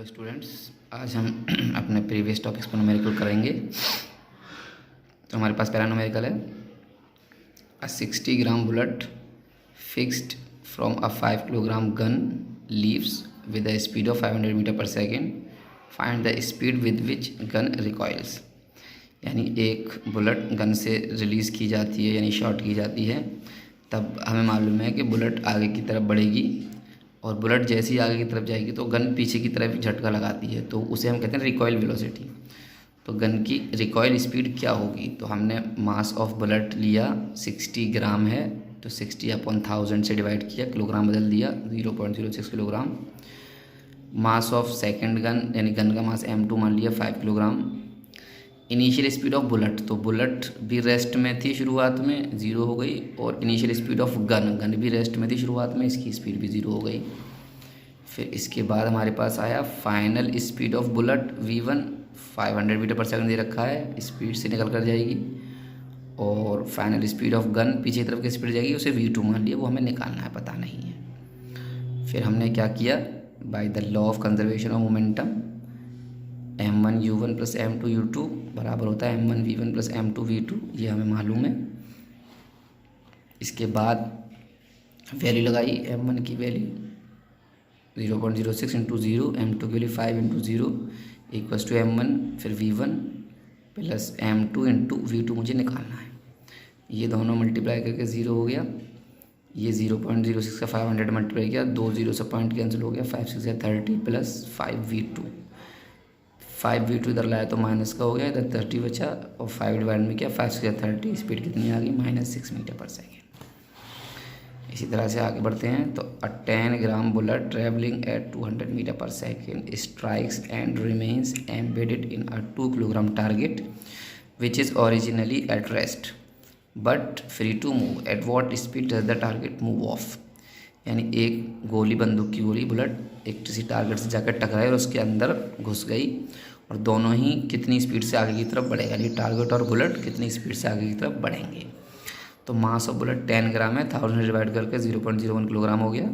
Hello students, आज हम अपने प्रीवियस टॉपिक्स पर न्यूमेरिकल करेंगे। तो हमारे पास पहला न्यूमेरिकल है a 60 gram bullet fixed from a 5 kilogram gun leaves with a speed of 500 metre per second, find the speed with which gun recoils. यानी एक बुलेट गन से रिलीज़ की जाती है यानी शॉट की जाती है, तब हमें मालूम है कि बुलेट आगे की तरफ बढ़ेगी और बुलेट जैसे ही आगे की तरफ जाएगी तो गन पीछे की तरफ झटका लगाती है, तो उसे हम कहते हैं रिकॉइल वेलोसिटी। तो गन की रिकॉइल स्पीड क्या होगी? तो हमने मास ऑफ बुलेट लिया 60 ग्राम है, तो 60/1000 से डिवाइड किया, किलोग्राम बदल दिया 0.06 kilogram. Mass of second gun यानी गन का मास M2 मान लिया 5 kilogram. Initial speed of bullet, तो बुलेट भी रेस्ट में थी शुरुआत में, ज़ीरो हो गई, और इनिशियल स्पीड ऑफ गन भी रेस्ट में थी शुरुआत में, इसकी स्पीड भी ज़ीरो हो गई। फिर इसके बाद हमारे पास आया final speed of bullet V1 500 metre per second दे रखा है, स्पीड से निकल कर जाएगी। और फाइनल स्पीड ऑफ गन पीछे की तरफ की स्पीड जाएगी, उसे V2 मान लिया, वो हमें निकालना है, पता नहीं है। फिर हमने क्या किया, by the law of conservation of momentum M1 U1 plus M2 U2 बराबर होता है M1 V1 plus M2 V2, ये हमें मालूम है। इसके बाद वैल्यू लगाई, M1 की वैल्यू 0.06 इंटू 0, M2 की value 5 into 0 equals to M1, फिर V1 plus M2 into V2 मुझे निकालना है। ये दोनों मल्टीप्लाई करके 0 हो गया, ये 0.06 का 500 मल्टीप्लाई किया, 2 0 से पॉइंट कैंसिल हो गया, 5 6 30 प्लस 5V2 5V2 इधर लाया तो माइनस का हो गया, इधर 30 बचा और 5 डिवाइड में किया, 5 से 30, स्पीड कितनी आ गई -6 मीटर पर सेकेंड। इसी तरह से आगे बढ़ते हैं। तो a 10 gram bullet travelling at 200 metre per second strikes and remains embedded in a 2 kilogram target which is originally at rest but free to move, at what speed does the target move off. यानी एक गोली, बंदूक की गोली, bullet एक किसी target से जाकर टकराई और उसके अंदर घुस गई, और दोनों ही कितनी स्पीड से आगे की तरफ बढ़ेगा, यानी टारगेट और बुलेट कितनी स्पीड से आगे की तरफ बढ़ेंगे। तो मास ऑफ बुलेट 10 ग्राम है, 1000 से डिवाइड करके 0.01 किलोग्राम हो गया।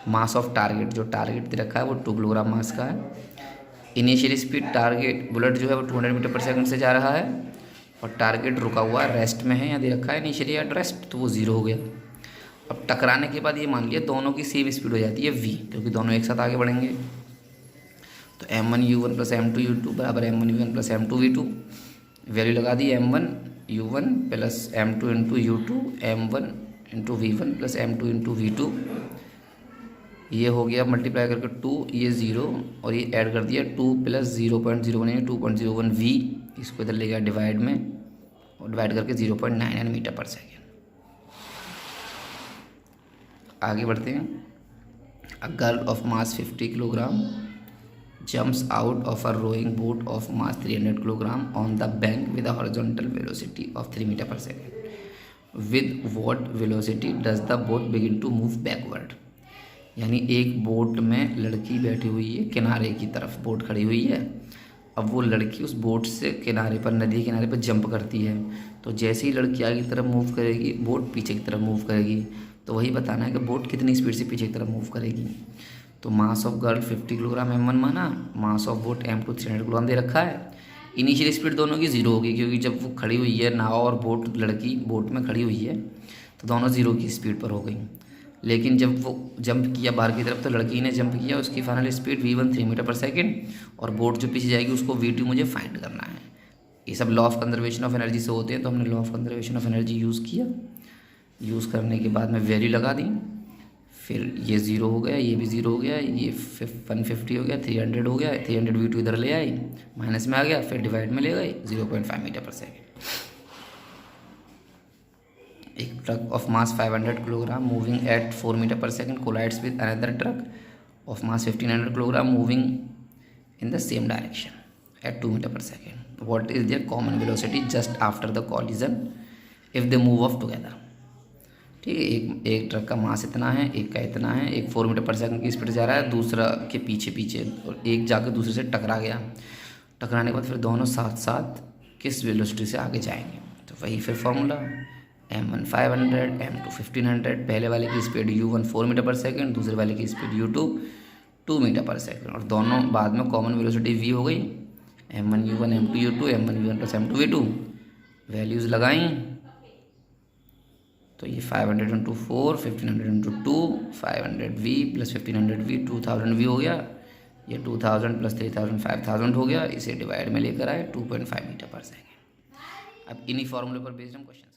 मास ऑफ टारगेट, जो टारगेट दे रखा है वो 2 किलोग्राम मास का है। इनिशियल स्पीड टारगेट बुलेट जो है वो 200 मीटर पर सेकंड से जा रहा है, और टारगेट रुका हुआ रेस्ट में है, यहाँ दे रखा है इनिशियली एट रेस्ट, तो वो 0 हो गया। अब टकराने के बाद ये मान लिया दोनों की सेम स्पीड हो जाती है V, क्योंकि दोनों एक साथ आगे बढ़ेंगे। तो M1 U1 plus M2 U2 बराबर M1 U1 plus M2 V2, value लगा दी M1 U1 plus M2 into U2, M1 into V1 plus M2 into V2, ये हो गया मल्टीप्लाई करके 2, ये 0 और ये ऐड कर दिया 2 प्लस 0.01 यानी 2.01 V, इसको इधर ले गया डिवाइड में, और डिवाइड करके 0.99 मीटर पर सेकेंड। आगे बढ़ते हैं। A girl of mass 50 kilogram jumps out of a rowing boat of mass 300 kilogram on the bank with a horizontal velocity of 3 metre per second, with what velocity does the boat begin to move backward. यानी एक boat में लड़की बैठी हुई है, किनारे की तरफ बोट खड़ी हुई है। अब वो लड़की उस बोट से किनारे पर, नदी किनारे पर जंप करती है, तो जैसे ही लड़की आगे की तरफ मूव करेगी बोट पीछे की तरफ मूव करेगी। तो वही बताना है कि बोट कितनी स्पीड से पीछे की तरफ मूव करेगी। तो mass of girl 50 kilogram M1 माना, mass of boat M2 300 kilogram दे रखा है। इनिशियल स्पीड दोनों की 0 होगी, क्योंकि जब वो खड़ी हुई है नाव और बोट, लड़की बोट में खड़ी हुई है, तो दोनों 0 की स्पीड पर हो गई। लेकिन जब वो जंप किया बाहर की तरफ, तो लड़की ने जंप किया, उसकी final speed V1 3 metre per second, और बोट जो पीछे जाएगी उसको V2 मुझे फाइंड करना है। ये सब law of conservation of energy से होते हैं, तो हमने law of conservation of energy use किया। यूज़ करने के बाद में वैल्यू लगा दी, फिर ये 0 हो गया, ये भी 0 हो गया, ये 150 हो गया, 300 हो गया, 300 V2 इधर ले आई, माइनस में आ गया, फिर डिवाइड में ले गई 0.5 मीटर पर सेकेंड। एक truck of mass 500 kilogram moving at 4 metre per second collides with another truck of mass 1500 kilogram moving in the same direction at 2 metre per second. What is their common velocity just after the collision if they move off together. ठीक है, एक truck का मास इतना है, एक का इतना है, एक 4 मीटर पर सेकंड की स्पीड जा रहा है, दूसरा के पीछे पीछे, और एक जाकर दूसरे से टकरा गया। टकराने के बाद फिर दोनों साथ साथ किस वेलोसिटी से आगे जाएंगे। तो वही फिर फॉर्मूला M1 500 M2 1500, पहले वाले की speed U1 4 metre per second, दूसरे वाले की speed U2 2 metre per second, और दोनों बाद में कॉमन वेलोसिटी v हो गई, m1u1 m2u2 m1v1 plus m2v2, values लगाई तो ये 500 into 4, 1500 into 2, 500v plus 1500v 2000v हो गया, ये 2000 प्लस 3000 5000 हो गया, इसे डिवाइड में लेकर आए 2.5 मीटर पर सेकेंड। अब इन्हीं फॉर्मूले पर बेस्ड हम क्वेश्चन